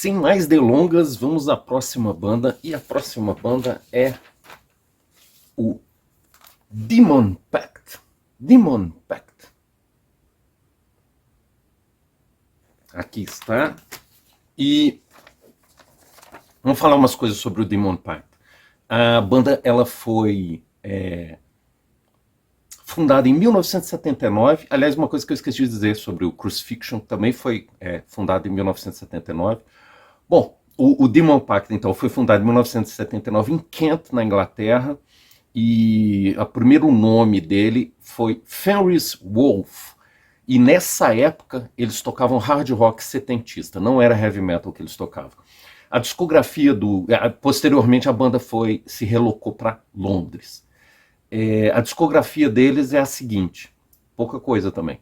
Sem mais delongas, vamos à próxima banda. E a próxima banda é o Demon Pact. Demon Pact. Aqui está. E vamos falar umas coisas sobre o Demon Pact. A banda ela foi fundada em 1979. Aliás, uma coisa que eu esqueci de dizer sobre o Crucifixion também foi fundado em 1979. Bom, o Demon Pact, então, foi fundado em 1979 em Kent, na Inglaterra, e o primeiro nome dele foi Fenris Wolf. E nessa época, eles tocavam hard rock setentista, não era heavy metal que eles tocavam. A discografia posteriormente, a banda se relocou para Londres. A discografia deles é a seguinte, pouca coisa também.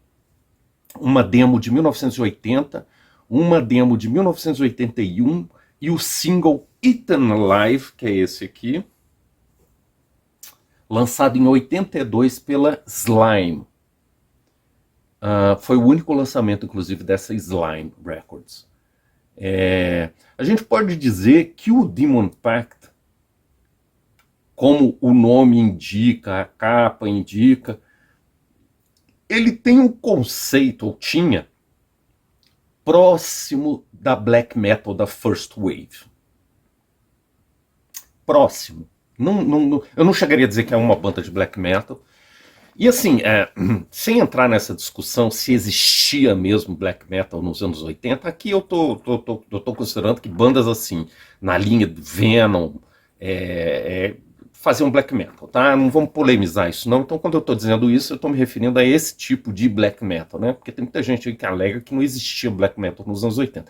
Uma demo de 1980, uma demo de 1981 e o single Eaten Alive, que é esse aqui, lançado em 82 pela Slime. Foi o único lançamento, inclusive, dessa Slime Records. A gente pode dizer que o Demon Pact, como o nome indica, a capa indica, ele tem um conceito, ou tinha, próximo da black metal da First Wave. Próximo. Eu não chegaria a dizer que é uma banda de black metal. E assim, sem entrar nessa discussão se existia mesmo black metal nos anos 80, aqui eu tô considerando que bandas assim, na linha do Venom, faziam black metal, tá? Não vamos polemizar isso não. Então, quando eu estou dizendo isso, eu estou me referindo a esse tipo de black metal, né? Porque tem muita gente aí que alega que não existia black metal nos anos 80.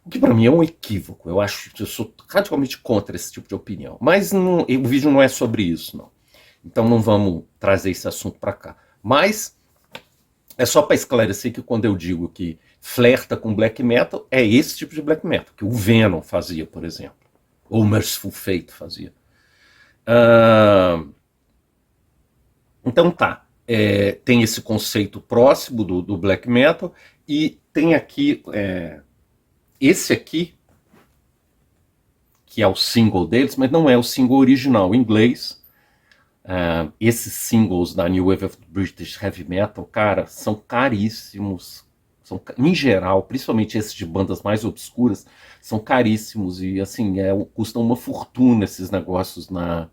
O que para mim é um equívoco. Eu sou radicalmente contra esse tipo de opinião. Mas o vídeo não é sobre isso, não. Então não vamos trazer esse assunto para cá. Mas é só para esclarecer que quando eu digo que flerta com black metal, é esse tipo de black metal, que o Venom fazia, por exemplo. Ou o Merciful Fate fazia. Então tá, tem esse conceito próximo do black metal e tem aqui, esse aqui, que é o single deles, mas não é o single original em inglês. Esses singles da New Wave of British Heavy Metal, cara, são caríssimos. Em geral, principalmente esses de bandas mais obscuras, são caríssimos e assim, custam uma fortuna esses negócios na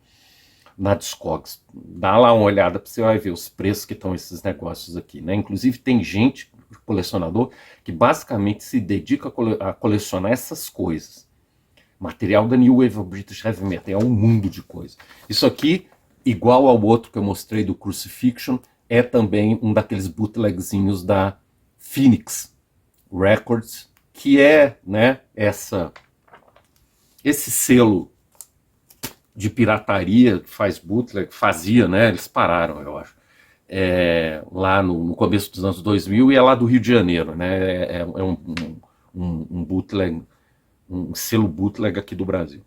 Discogs. Dá lá uma olhada para você vai ver os preços que estão esses negócios aqui, né? Inclusive tem gente, colecionador, que basicamente se dedica a colecionar essas coisas. Material da New Wave of British Heavy Metal, é um mundo de coisa. Isso aqui, igual ao outro que eu mostrei do Crucifixion, é também um daqueles bootlegzinhos da Phoenix Records, que é, né, esse selo de pirataria que faz bootleg, fazia, né? Eles pararam, eu acho. Lá no começo dos anos 2000 e é lá do Rio de Janeiro, né? É um bootleg, um selo bootleg aqui do Brasil.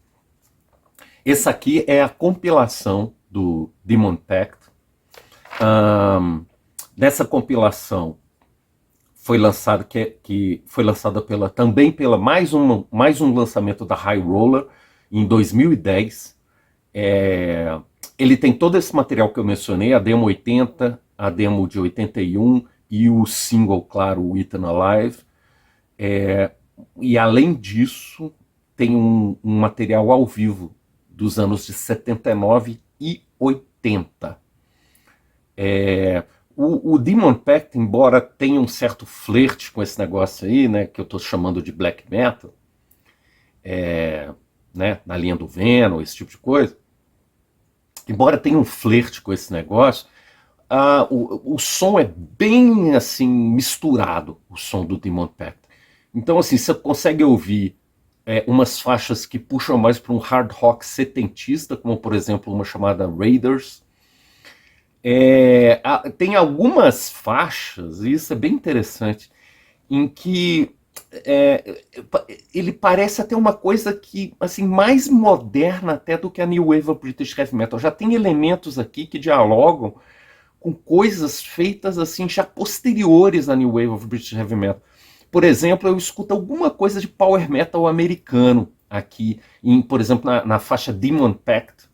Essa aqui é a compilação do Demon Pact. Nessa compilação foi lançada também pela mais um lançamento da High Roller em 2010. Ele tem todo esse material que eu mencionei, a demo 80, a demo de 81 e o single, claro, o Eaten Alive. E além disso, tem um material ao vivo dos anos de 79 e 80. O Demon Pact, embora tenha um certo flerte com esse negócio aí, né, que eu estou chamando de black metal, né, na linha do Venom, esse tipo de coisa, embora tenha um flerte com esse negócio, o som é bem assim misturado, o som do Demon Pact. Então assim, você consegue ouvir umas faixas que puxam mais para um hard rock setentista, como por exemplo uma chamada Raiders. Tem algumas faixas, e isso é bem interessante, em que ele parece até uma coisa que, assim, mais moderna até do que a New Wave of British Heavy Metal. Já tem elementos aqui que dialogam com coisas feitas assim já posteriores à New Wave of British Heavy Metal. Por exemplo, eu escuto alguma coisa de power metal americano aqui, por exemplo, na faixa Demon Pact,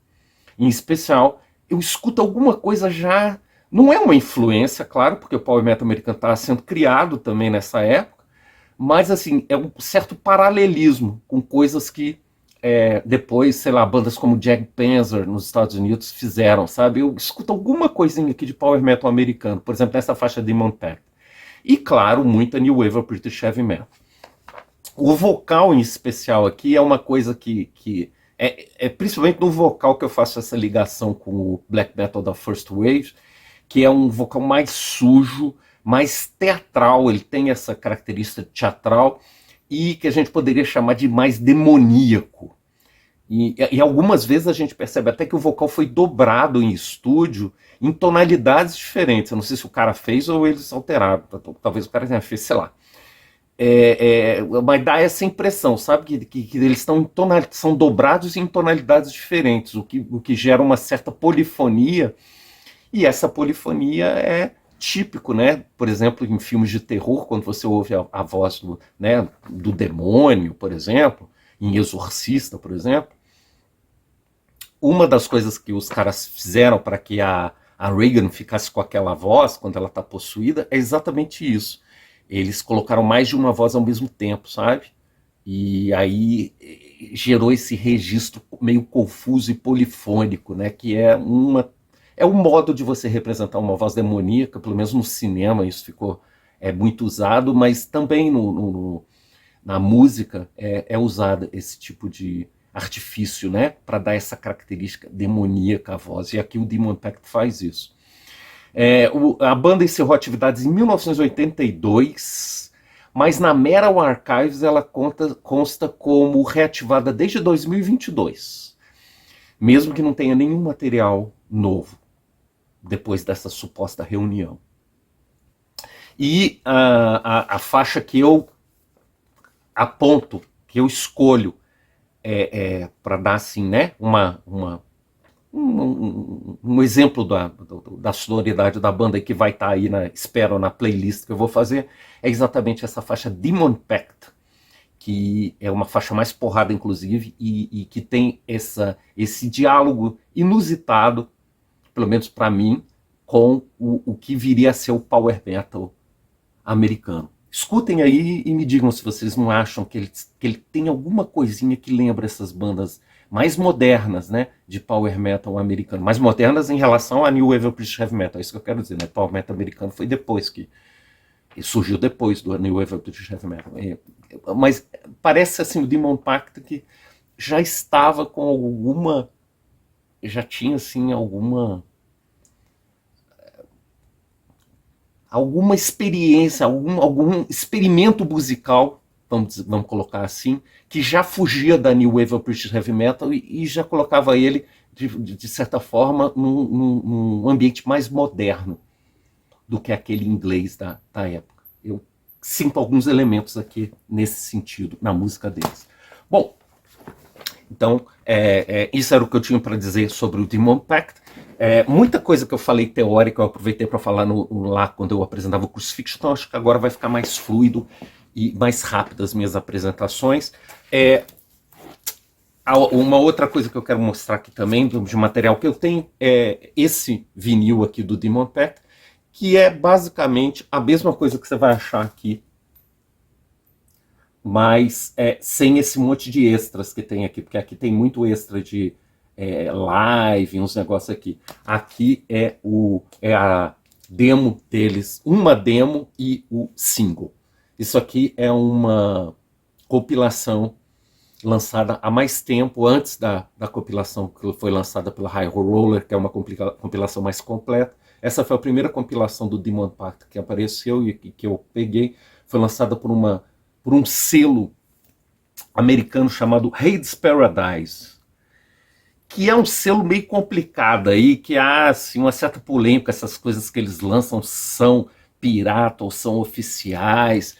em especial, eu escuto alguma coisa já. Não é uma influência, claro, porque o power metal americano estava sendo criado também nessa época, mas assim, é um certo paralelismo com coisas que depois, sei lá, bandas como Jack Panzer nos Estados Unidos fizeram, sabe? Eu escuto alguma coisinha aqui de power metal americano, por exemplo, nessa faixa Demon Pact. E claro, muita New Wave of British Heavy Metal. O vocal em especial aqui é uma coisa que principalmente no vocal que eu faço essa ligação com o black metal da First Wave, que é um vocal mais sujo, mais teatral, ele tem essa característica teatral e que a gente poderia chamar de mais demoníaco. E algumas vezes a gente percebe até que o vocal foi dobrado em estúdio em tonalidades diferentes. Eu não sei se o cara fez ou eles alteraram, talvez o cara tenha feito, sei lá. Mas dá essa impressão, sabe? Que eles são dobrados em tonalidades diferentes, o que gera uma certa polifonia, e essa polifonia é típico, né? Por exemplo, em filmes de terror, quando você ouve a voz do demônio, por exemplo, em Exorcista, por exemplo, uma das coisas que os caras fizeram para que a Regan ficasse com aquela voz quando ela está possuída é exatamente isso. Eles colocaram mais de uma voz ao mesmo tempo, sabe? E aí gerou esse registro meio confuso e polifônico, né? Que é um modo de você representar uma voz demoníaca, pelo menos no cinema isso ficou muito usado, mas também na música é usado esse tipo de artifício, né? Para dar essa característica demoníaca à voz. E aqui o Demon Pact faz isso. A banda encerrou atividades em 1982, mas na Metal Archives ela consta como reativada desde 2022, mesmo que não tenha nenhum material novo depois dessa suposta reunião. E a faixa que eu aponto, que eu escolho para dar assim, né, um exemplo da sonoridade da banda que vai estar aí, espero, na playlist que eu vou fazer, é exatamente essa faixa Demon Pact, que é uma faixa mais porrada, inclusive, e que tem esse diálogo inusitado, pelo menos para mim, com o que viria a ser o power metal americano. Escutem aí e me digam se vocês não acham que ele tem alguma coisinha que lembra essas bandas mais modernas, né, de power metal americano, mais modernas em relação a New Wave of British Heavy Metal, é isso que eu quero dizer, né? Power metal americano foi depois surgiu depois do New Wave of British Heavy Metal, mas parece assim o Demon Pact que já estava com já tinha assim alguma experiência, algum experimento musical, vamos colocar assim, que já fugia da New Wave of British Heavy Metal e já colocava ele, de certa forma, num ambiente mais moderno do que aquele inglês da época. Eu sinto alguns elementos aqui nesse sentido, na música deles. Bom, então, isso era o que eu tinha para dizer sobre o Demon Pact. Muita coisa que eu falei teórica eu aproveitei para falar lá quando eu apresentava o Crucifixion, então acho que agora vai ficar mais fluido e mais rápido as minhas apresentações. Uma outra coisa que eu quero mostrar aqui também, de material que eu tenho, é esse vinil aqui do Demon Pact, que é basicamente a mesma coisa que você vai achar aqui, mas sem esse monte de extras que tem aqui, porque aqui tem muito extra de live, uns negócios aqui. Aqui é a demo deles, uma demo e o single. Isso aqui é uma compilação lançada há mais tempo, antes da compilação que foi lançada pela High Roller, que é uma compilação mais completa. Essa foi a primeira compilação do Demon Pact que apareceu e que eu peguei. Foi lançada por um selo americano chamado Hades Paradise, que é um selo meio complicado aí, que há assim, uma certa polêmica, essas coisas que eles lançam são pirata ou são oficiais,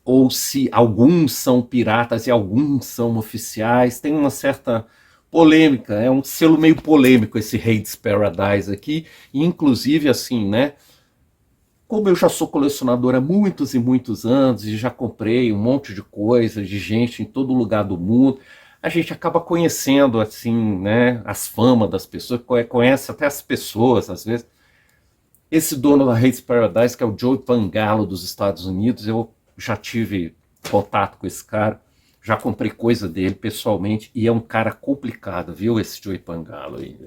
ou se alguns são piratas e alguns são oficiais, tem uma certa polêmica, é um selo meio polêmico esse Hades Paradise aqui, e inclusive assim, né, Como eu já sou colecionador há muitos e muitos anos e já comprei um monte de coisa de gente em todo lugar do mundo, a gente acaba conhecendo assim, né, as famas das pessoas, conhece até as pessoas às vezes. Esse dono da Hates Paradise, que é o Joey Pangalo dos Estados Unidos, eu já tive contato com esse cara, já comprei coisa dele pessoalmente, e é um cara complicado, viu, esse Joey Pangalo aí.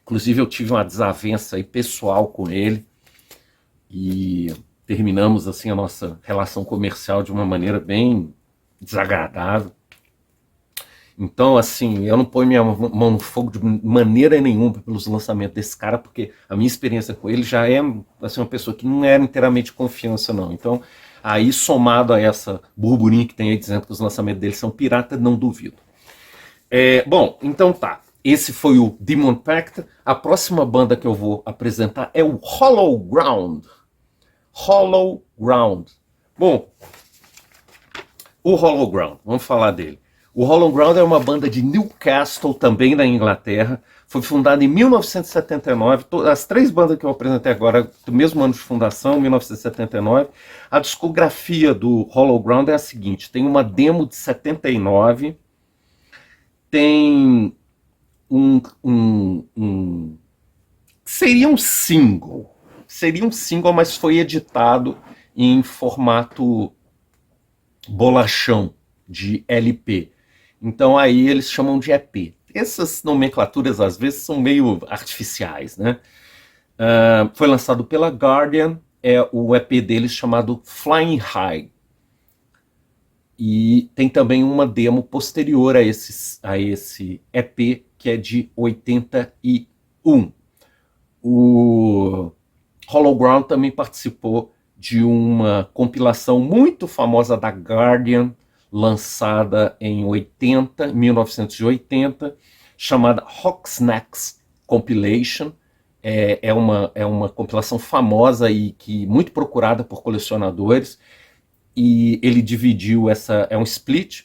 Inclusive eu tive uma desavença aí pessoal com ele, e terminamos assim a nossa relação comercial de uma maneira bem desagradável. Então, assim, eu não ponho minha mão no fogo de maneira nenhuma pelos lançamentos desse cara, porque a minha experiência com ele já é assim, uma pessoa que não era inteiramente de confiança, não. Então, aí somado a essa burburinho que tem aí dizendo que os lançamentos dele são pirata, não duvido. Bom, então tá. Esse foi o Demon Pact. A próxima banda que eu vou apresentar é o Hollow Ground. Hollow Ground. Bom, o Hollow Ground, vamos falar dele. O Hollow Ground é uma banda de Newcastle, também na Inglaterra. Foi fundada em 1979. As três bandas que eu apresentei agora, do mesmo ano de fundação, 1979. A discografia do Hollow Ground é a seguinte: tem uma demo de 79, tem seria um single. Seria um single, mas foi editado em formato bolachão de LP. Então aí eles chamam de EP. Essas nomenclaturas às vezes são meio artificiais, né? Foi lançado pela Guardian, o EP deles chamado Flying High. E tem também uma demo posterior a esse EP, que é de 81. O Hollow Ground também participou de uma compilação muito famosa da Guardian, lançada em 1980, chamada Rocksnacks Compilation. É uma compilação famosa e muito procurada por colecionadores. E ele dividiu é um split,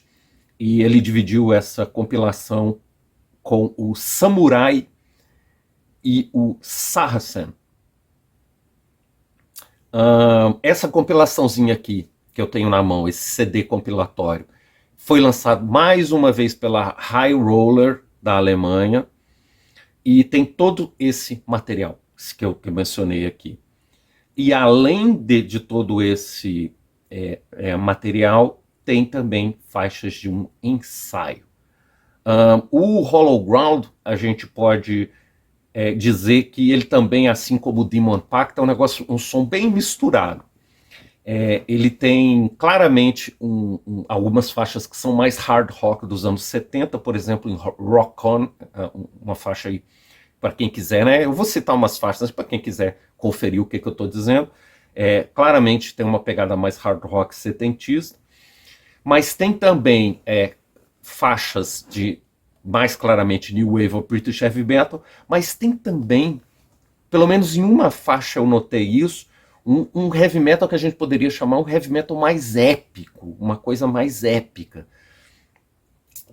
e ele dividiu essa compilação com o Samurai e o Saracen. Essa compilaçãozinha aqui, que eu tenho na mão, esse CD compilatório, foi lançado mais uma vez pela High Roller da Alemanha, e tem todo esse material que eu mencionei aqui. E além de todo esse material, tem também faixas de um ensaio. O Hollow Ground, a gente pode dizer que ele também, assim como o Demon Pact, é um som bem misturado. Ele tem claramente algumas faixas que são mais hard rock dos anos 70, por exemplo, em Rock On, uma faixa aí para quem quiser, né? Eu vou citar umas faixas para quem quiser conferir o que eu estou dizendo. Claramente tem uma pegada mais hard rock setentista, mas tem também faixas de mais claramente New Wave ou British Heavy Metal, mas tem também, pelo menos em uma faixa eu notei isso, um heavy metal que a gente poderia chamar um heavy metal mais épico, uma coisa mais épica,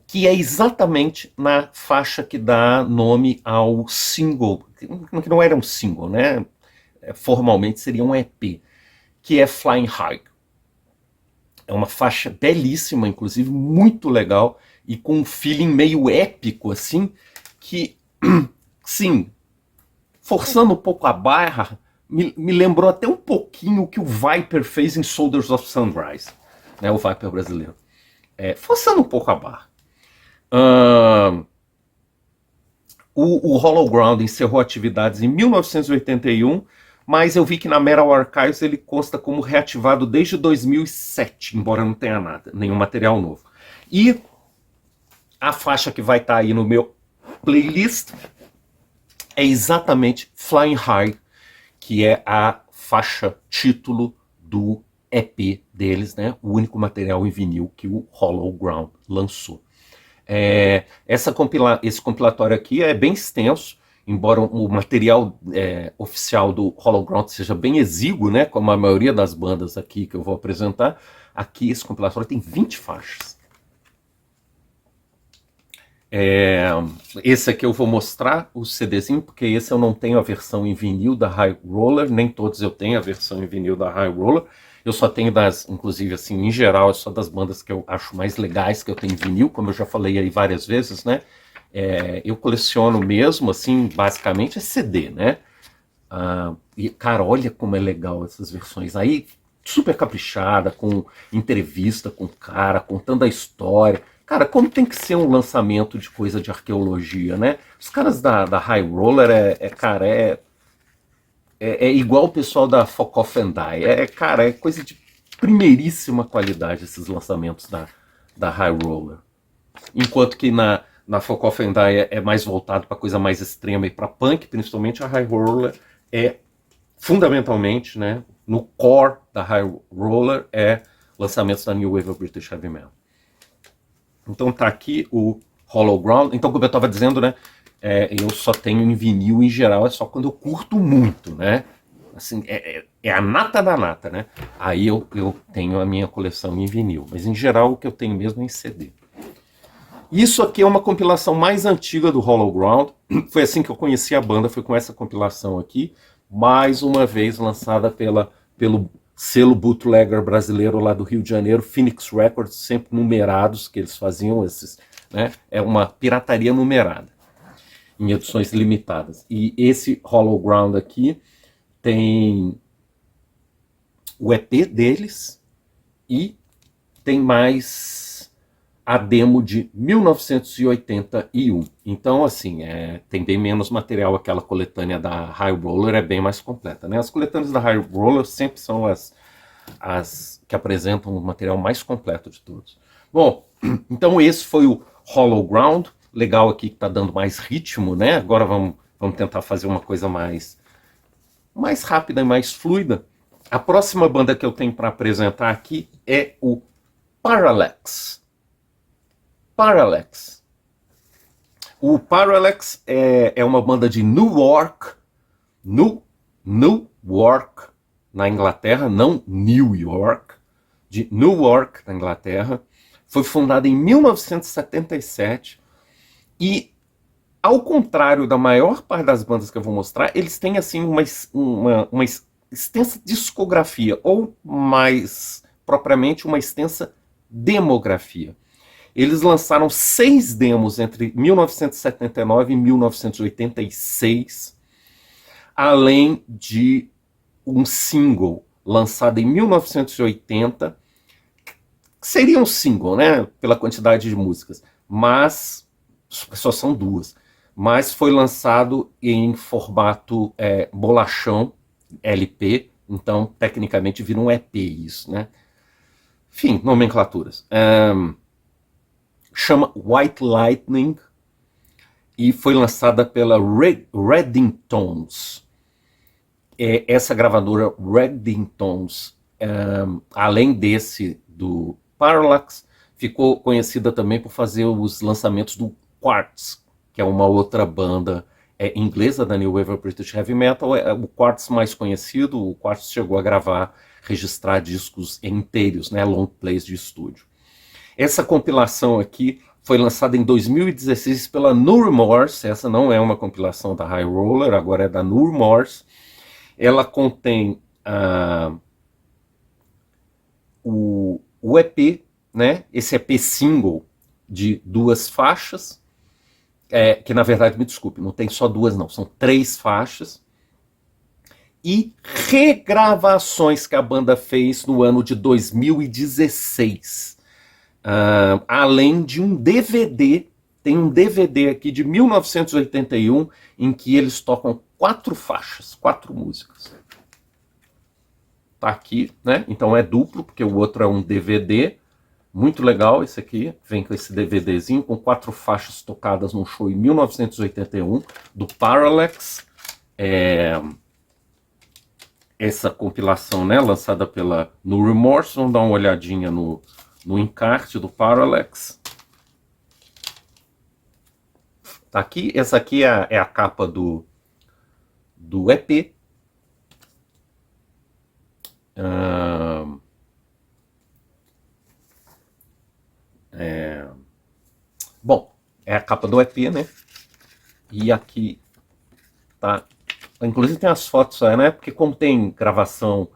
que é exatamente na faixa que dá nome ao single, que não era um single, né? Formalmente seria um EP, que é Flying High. É uma faixa belíssima, inclusive, muito legal, e com um feeling meio épico, assim, que, sim, forçando um pouco a barra, me lembrou até um pouquinho o que o Viper fez em Soldiers of Sunrise, né, o Viper brasileiro. Forçando um pouco a barra. O Hollow Ground encerrou atividades em 1981, mas eu vi que na Metal Archives ele consta como reativado desde 2007, embora não tenha nada, nenhum material novo. E a faixa que vai estar aí no meu playlist é exatamente Flying High, que é a faixa título do EP deles, né? O único material em vinil que o Hollow Ground lançou. Esse compilatório aqui é bem extenso, embora o material oficial do Hollow Ground seja bem exíguo, né, como a maioria das bandas aqui que eu vou apresentar. Aqui esse compilatório tem 20 faixas. É, esse aqui eu vou mostrar o CDzinho, porque esse eu não tenho a versão em vinil da High Roller, nem todos eu tenho a versão em vinil da High Roller. Eu só tenho das, inclusive assim, em geral, é só das bandas que eu acho mais legais que eu tenho em vinil, como eu já falei aí várias vezes, né? Eu coleciono mesmo, assim, basicamente é CD, né? E, cara, olha como é legal essas versões. Aí, super caprichada, com entrevista com o cara, contando a história. Cara, como tem que ser um lançamento de coisa de arqueologia, né? Os caras da High Roller cara, é igual o pessoal da Fuck Off and Die. Cara, é coisa de primeiríssima qualidade esses lançamentos da High Roller. Enquanto que na Fuck Off and Die é mais voltado para coisa mais extrema e para punk, principalmente a High Roller é fundamentalmente, né, no core da High Roller é lançamentos da New Wave of British Heavy Metal. Então tá aqui o Hollow Ground. Então, como eu estava dizendo, né, eu só tenho em vinil em geral, é só quando eu curto muito, né? Assim, é a nata da nata, né? Aí eu tenho a minha coleção em vinil. Mas em geral o que eu tenho mesmo é em CD. Isso aqui é uma compilação mais antiga do Hollow Ground. Foi assim que eu conheci a banda, foi com essa compilação aqui. Mais uma vez lançada pelo selo bootlegger brasileiro lá do Rio de Janeiro, Phoenix Records, sempre numerados, que eles faziam esses, né? É uma pirataria numerada, em edições limitadas. E esse Hollow Ground aqui tem o EP deles e tem mais a demo de 1981. Então, assim, tem bem menos material. Aquela coletânea da High Roller é bem mais completa, né? As coletâneas da High Roller sempre são as que apresentam o material mais completo de todos. Bom, então esse foi o Hollow Ground. Legal aqui que está dando mais ritmo, né? Agora vamos tentar fazer uma coisa mais rápida e mais fluida. A próxima banda que eu tenho para apresentar aqui é o Parallax. Parallax. O Parallax é uma banda de Newark, Newark, na Inglaterra, não New York, de Newark, na Inglaterra. Foi fundada em 1977 e, ao contrário da maior parte das bandas que eu vou mostrar, eles têm assim uma extensa discografia, ou mais propriamente uma extensa demografia. Eles lançaram 6 demos entre 1979 e 1986, além de um single lançado em 1980, que seria um single, né, pela quantidade de músicas, mas só são 2. Mas foi lançado em formato bolachão, LP, então tecnicamente vira um EP isso, né? Enfim, nomenclaturas. Chama White Lightning e foi lançada pela Reddingtons. Essa gravadora Reddingtons, além desse do Parallax, ficou conhecida também por fazer os lançamentos do Quartz, que é uma outra banda inglesa da New Wave of British Heavy Metal. O Quartz mais conhecido, o Quartz chegou a gravar, registrar discos inteiros, né, long plays de estúdio. Essa compilação aqui foi lançada em 2016 pela No Remorse. Essa não é uma compilação da High Roller, agora é da No Remorse. Ela contém o EP, né? Esse EP single de 2 faixas, que na verdade, me desculpe, não tem só 2 não, são 3 faixas, e regravações que a banda fez no ano de 2016. Além de um DVD, tem um DVD aqui de 1981 em que eles tocam 4 faixas, 4 músicas. Tá aqui, né? Então é duplo, porque o outro é um DVD. Muito legal esse aqui, vem com esse DVDzinho com 4 faixas tocadas num show em 1981 do Parallax. Essa compilação, né, lançada pela No Remorse. Vamos dar uma olhadinha no encarte do Parallax. Tá aqui, essa aqui é a capa do EP. Bom, é a capa do EP, né? E aqui tá. Inclusive tem as fotos aí, né? Porque como tem gravação,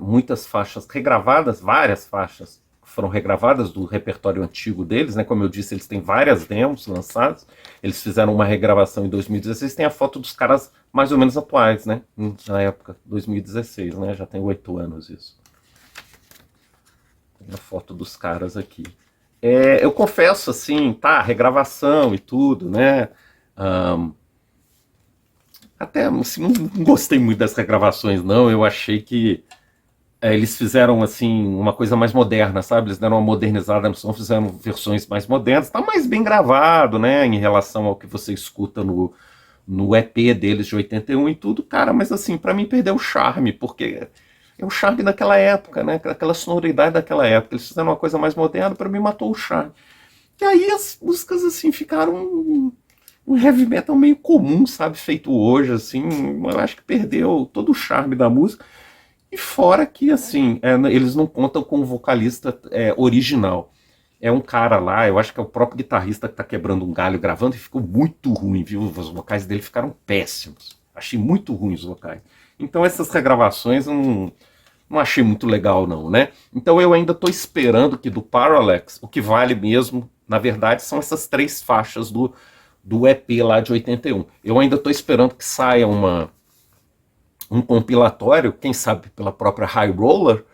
muitas faixas regravadas, várias faixas foram regravadas do repertório antigo deles, né? Como eu disse, eles têm várias demos lançadas. Eles fizeram uma regravação em 2016. Tem a foto dos caras mais ou menos atuais, né? Na época, 2016, né? Já tem 8 anos isso. Tem a foto dos caras aqui. Eu confesso, assim, tá, regravação e tudo, né? Até assim, não gostei muito das regravações, não. Eu achei que eles fizeram assim uma coisa mais moderna, sabe? Eles deram uma modernizada no som, fizeram versões mais modernas. Tá mais bem gravado, né? Em relação ao que você escuta no EP deles de 81 e tudo, cara. Mas assim, para mim perdeu o charme, porque é o charme daquela época, né? Aquela sonoridade daquela época. Eles fizeram uma coisa mais moderna, para mim matou o charme. E aí as músicas assim ficaram um heavy metal meio comum, sabe? Feito hoje, assim. Eu acho que perdeu todo o charme da música. E fora que, assim, eles não contam com o vocalista original. É um cara lá, eu acho que é o próprio guitarrista que tá quebrando um galho gravando e ficou muito ruim, viu? Os vocais dele ficaram péssimos. Achei muito ruins os vocais. Então essas regravações eu não achei muito legal, não, né? Então eu ainda tô esperando que do Parallax, o que vale mesmo, na verdade, são essas 3 faixas do EP lá de 81. Eu ainda tô esperando que saia um compilatório, quem sabe pela própria High Roller,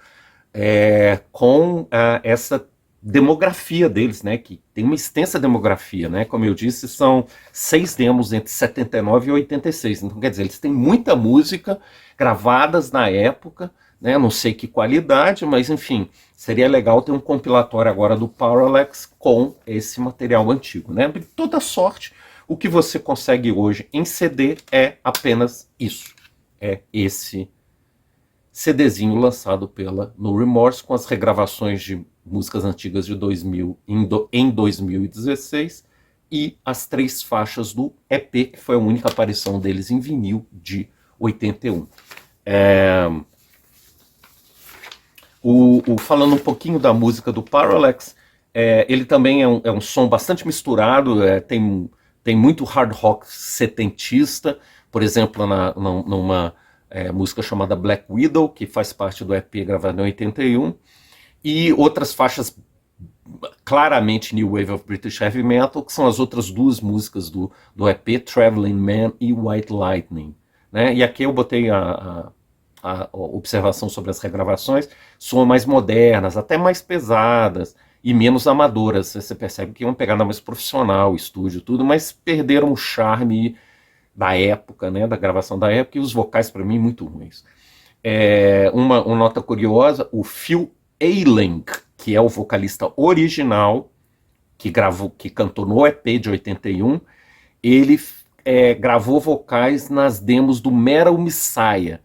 com essa demografia deles, né, que tem uma extensa demografia, né, como eu disse, são 6 demos entre 79 e 86, então quer dizer, eles têm muita música gravadas na época, né, não sei que qualidade, mas enfim, seria legal ter um compilatório agora do Parallax com esse material antigo, né, de toda sorte, o que você consegue hoje em CD é apenas isso, é esse CDzinho lançado pela No Remorse com as regravações de músicas antigas de 2000 em 2016 e as 3 faixas do EP, que foi a única aparição deles em vinil de 81. Falando um pouquinho da música do Parallax, ele também é um som bastante misturado, tem muito hard rock setentista, por exemplo, numa música chamada Black Widow, que faz parte do EP gravado em 81, e outras faixas claramente New Wave of British Heavy Metal, que são as outras 2 músicas do EP, Traveling Man e White Lightning, né? E aqui eu botei a observação sobre as regravações, são mais modernas, até mais pesadas e menos amadoras. Você percebe que é uma pegada mais profissional, estúdio, tudo, mas perderam o charme da época, né, da gravação da época, e os vocais para mim muito ruins. Uma nota curiosa, o Phil Ayling, que é o vocalista original que cantou no EP de 81, ele gravou vocais nas demos do Metal Messiah.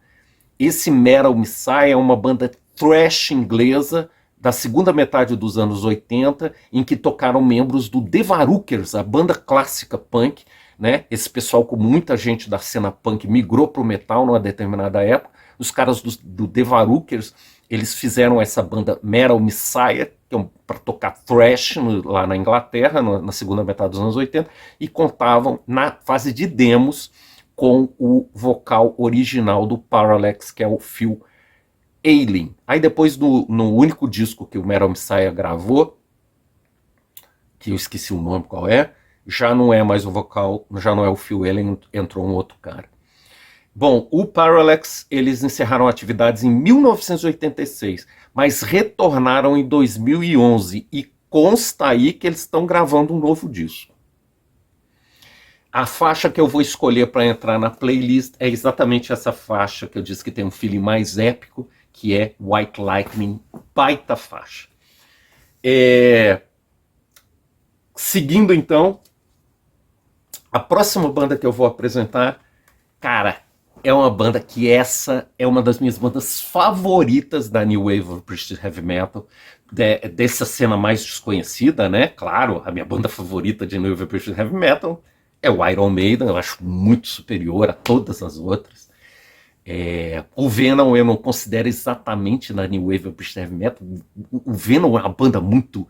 Esse Metal Messiah é uma banda thrash inglesa da segunda metade dos anos 80, em que tocaram membros do The Varukers, a banda clássica punk, né? Esse pessoal, com muita gente da cena punk, migrou para o metal numa determinada época. Os caras do The Varukers, eles fizeram essa banda Metal Messiah, que é para tocar thrash lá na Inglaterra, na segunda metade dos anos 80, e contavam na fase de demos com o vocal original do Parallax, que é o Phil Ayling. Aí depois, no único disco que o Metal Messiah gravou, que eu esqueci o nome qual já não é mais o vocal, já não é o Phil Ayling, entrou um outro cara. Bom, o Parallax, eles encerraram atividades em 1986, mas retornaram em 2011 e consta aí que eles estão gravando um novo disco. A faixa que eu vou escolher para entrar na playlist é exatamente essa faixa que eu disse que tem um feeling mais épico, que é White Lightning, baita faixa. Seguindo então, a próxima banda que eu vou apresentar, cara, é uma banda que essa é uma das minhas bandas favoritas da New Wave of British Heavy Metal, dessa cena mais desconhecida, né? Claro, a minha banda favorita de New Wave of British Heavy Metal é o Iron Maiden, eu acho muito superior a todas as outras. O Venom eu não considero exatamente na New Wave of British Heavy Metal. O Venom é uma banda muito,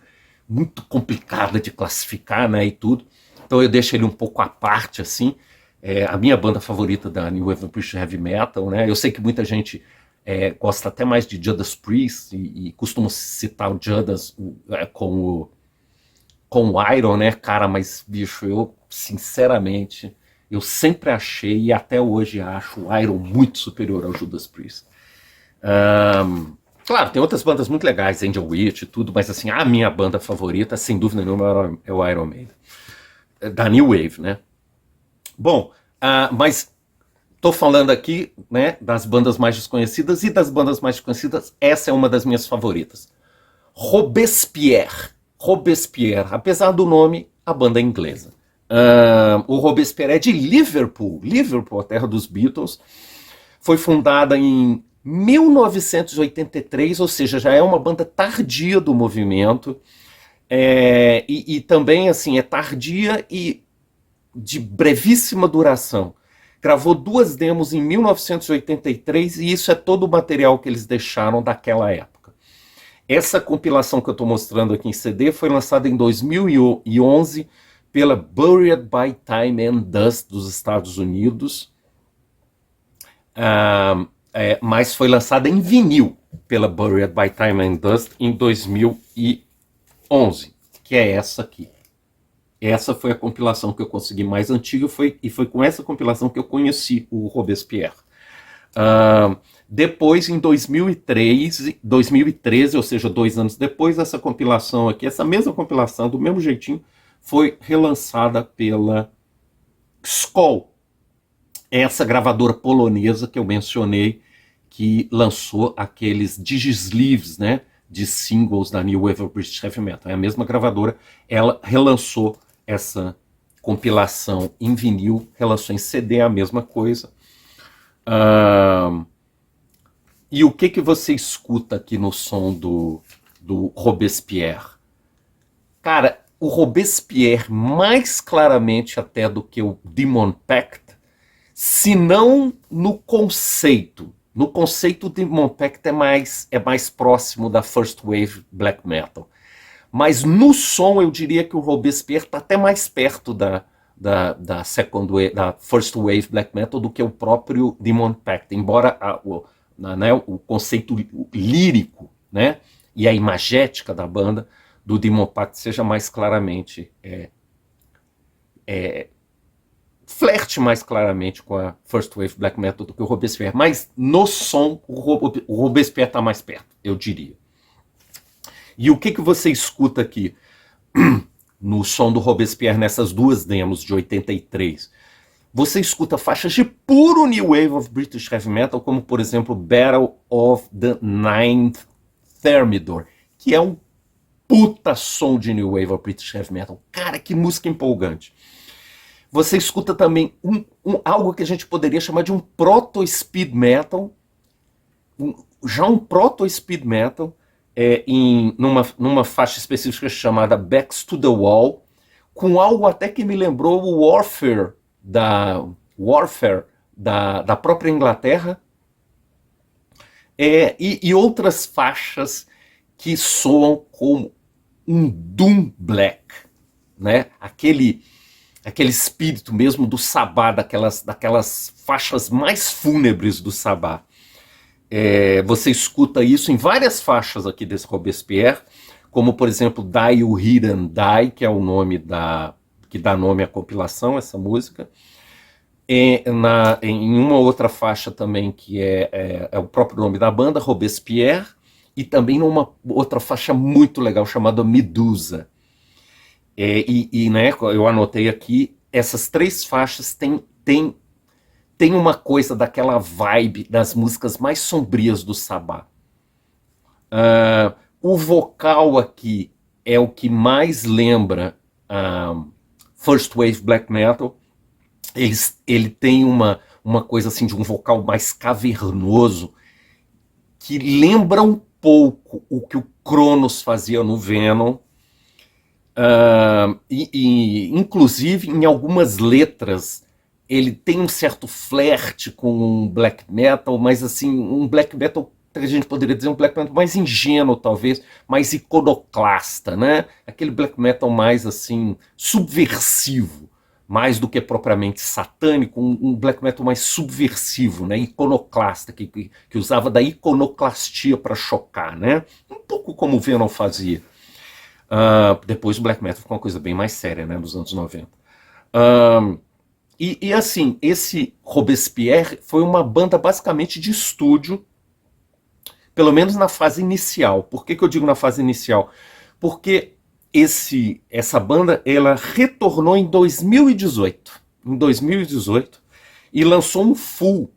muito complicada de classificar, né, e tudo. Então eu deixo ele um pouco à parte, assim. É a minha banda favorita da New Wave of British Heavy Metal, né? Eu sei que muita gente gosta até mais de Judas Priest e costuma citar o Judas com o Iron, né, cara? Mas, bicho, eu, sinceramente, eu sempre achei e até hoje acho o Iron muito superior ao Judas Priest. Claro, tem outras bandas muito legais, Angel Witch e tudo, mas assim, a minha banda favorita, sem dúvida nenhuma, é o Iron Maiden. Da New Wave, né? Bom, mas tô falando aqui, né, das bandas mais desconhecidas e das bandas mais desconhecidas, essa é uma das minhas favoritas. Robespierre. Robespierre, apesar do nome, a banda é inglesa. O Robespierre é de Liverpool, Liverpool, a terra dos Beatles. Foi fundada em 1983, ou seja, já é uma banda tardia do movimento. E também, assim, é tardia e de brevíssima duração. Gravou 2 demos em 1983 e isso é todo o material que eles deixaram daquela época. Essa compilação que eu estou mostrando aqui em CD foi lançada em 2011 pela Buried by Time and Dust dos Estados Unidos, mas foi lançada em vinil pela Buried by Time and Dust em 2011, que é essa aqui. Essa foi a compilação que eu consegui mais antiga e foi com essa compilação que eu conheci o Robespierre. Depois, em 2013, ou seja, 2 anos depois, essa compilação aqui, essa mesma compilação, do mesmo jeitinho, foi relançada pela Skoll, essa gravadora polonesa que eu mencionei, que lançou aqueles digisleeves, né, de singles da New Wave of British Heavy Metal. É a mesma gravadora, ela relançou essa compilação em vinil, relançou em CD, a mesma coisa. E o que você escuta aqui no som do Robespierre? Cara, o Robespierre, mais claramente até do que o Demon Pact, se não no conceito. No conceito, o Demon Pact é mais próximo da First Wave Black Metal. Mas no som, eu diria que o Robespierre está até mais perto da Second Wave, da First Wave Black Metal do que o próprio Demon Pact, embora o conceito lírico, né, e a imagética da banda do Demon Pact seja mais claramente flerte mais claramente com a First Wave Black Metal do que o Robespierre, mas no som o Robespierre está mais perto, eu diria. E o que você escuta aqui no som do Robespierre nessas 2 demos de 83? Você escuta faixas de puro New Wave of British Heavy Metal, como por exemplo Battle of the Ninth Thermidor, que é um puta som de New Wave of British Heavy Metal. Cara, que música empolgante. Você escuta também algo que a gente poderia chamar de um proto-speed metal, já um proto-speed metal, numa faixa específica chamada Backs to the Wall, com algo até que me lembrou o Warfare da própria Inglaterra, e outras faixas que soam como um Doom Black, né? Aquele espírito mesmo do Sabá, daquelas faixas mais fúnebres do Sabá. Você escuta isso em várias faixas aqui desse Robespierre, como por exemplo Die You Hear and Die, que é o nome que dá nome à compilação, essa música. Em uma outra faixa também, que é o próprio nome da banda, Robespierre, e também numa outra faixa muito legal chamada Medusa. Né, eu anotei aqui, essas 3 faixas têm uma coisa daquela vibe das músicas mais sombrias do Sabá. O vocal aqui é o que mais lembra First Wave Black Metal. Ele tem uma coisa assim de um vocal mais cavernoso, que lembra um pouco o que o Cronos fazia no Venom. Inclusive, em algumas letras, ele tem um certo flerte com um black metal, mas assim, um black metal a gente poderia dizer um black metal mais ingênuo, talvez, mais iconoclasta, né? Aquele black metal mais, assim, subversivo, mais do que propriamente satânico, um black metal mais subversivo, né? Iconoclasta, que usava da iconoclastia para chocar, né? Um pouco como o Venom fazia. Depois o black metal ficou uma coisa bem mais séria, né? Nos anos 90. E assim, esse Robespierre foi uma banda basicamente de estúdio, pelo menos na fase inicial. Por que eu digo na fase inicial? Porque essa banda ela retornou em 2018. Em 2018 e lançou um full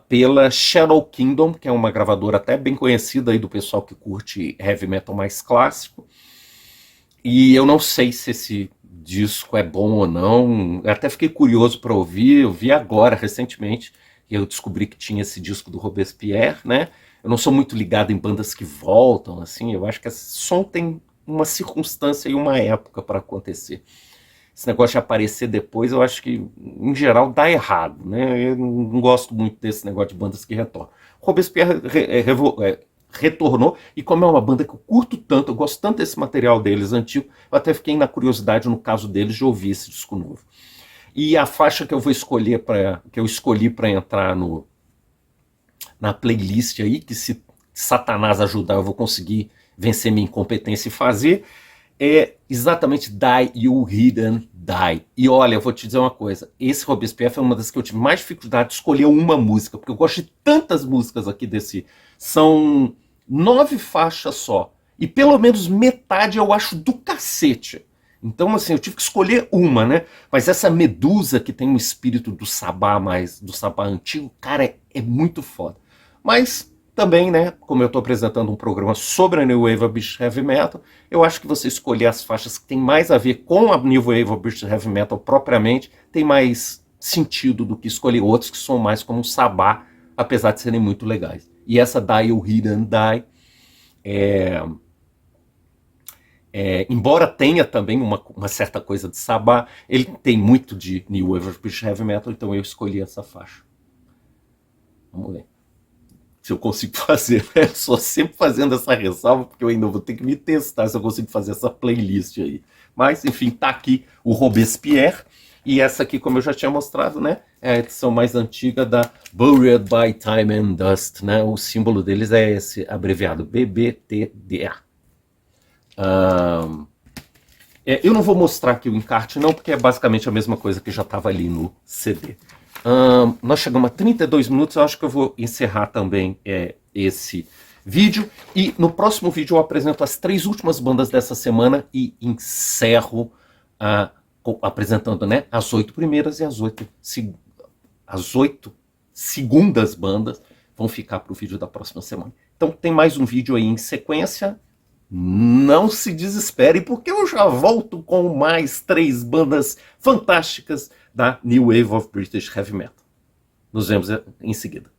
pela Shadow Kingdom, que é uma gravadora até bem conhecida aí do pessoal que curte heavy metal mais clássico. E eu não sei se esse disco é bom ou não. Eu até fiquei curioso para ouvir. Eu vi agora, recentemente, e eu descobri que tinha esse disco do Robespierre, né? Eu não sou muito ligado em bandas que voltam, assim. Eu acho que esse som tem uma circunstância e uma época para acontecer. Esse negócio de aparecer depois, eu acho que, em geral, dá errado, né? Eu não gosto muito desse negócio de bandas que retornam. Robespierre retornou, e como é uma banda que eu curto tanto, eu gosto tanto desse material deles antigo, eu até fiquei na curiosidade, no caso deles, de ouvir esse disco novo. E a faixa que eu vou escolher que eu escolhi para entrar na playlist aí, que se Satanás ajudar eu vou conseguir vencer minha incompetência e fazer, é exatamente Die You Hidden Die. E olha, eu vou te dizer uma coisa, esse Robespierre foi uma das que eu tive mais dificuldade de escolher uma música, porque eu gosto de tantas músicas aqui desse. São 9 faixas só, e pelo menos metade eu acho do cacete. Então, assim, eu tive que escolher uma, né? Mas essa Medusa, que tem um espírito do Sabá do Sabá antigo, cara, é muito foda. Mas também, né, como eu estou apresentando um programa sobre a New Wave of British Heavy Metal, eu acho que você escolher as faixas que tem mais a ver com a New Wave of British Heavy Metal propriamente, tem mais sentido do que escolher outros que são mais como um Sabá, apesar de serem muito legais. E essa Die You Hidden Die, embora tenha também uma certa coisa de Sabá, ele tem muito de New Wave of British Heavy Metal, então eu escolhi essa faixa. Vamos ver se eu consigo fazer. Só sempre fazendo essa ressalva, porque eu ainda vou ter que me testar se eu consigo fazer essa playlist aí. Mas, enfim, tá aqui o Robespierre. E essa aqui, como eu já tinha mostrado, né, é a edição mais antiga da Buried by Time and Dust, né? O símbolo deles é esse abreviado, BBTDA. Eu não vou mostrar aqui o encarte não, porque é basicamente a mesma coisa que já estava ali no CD. Nós chegamos a 32 minutos, eu acho que eu vou encerrar também esse vídeo. E no próximo vídeo eu apresento as 3 últimas bandas dessa semana e encerro apresentando, né, as 8 primeiras e as 8 segundas bandas vão ficar para o vídeo da próxima semana. Então tem mais um vídeo aí em sequência. Não se desespere, porque eu já volto com mais 3 bandas fantásticas da New Wave of British Heavy Metal. Nos vemos em seguida.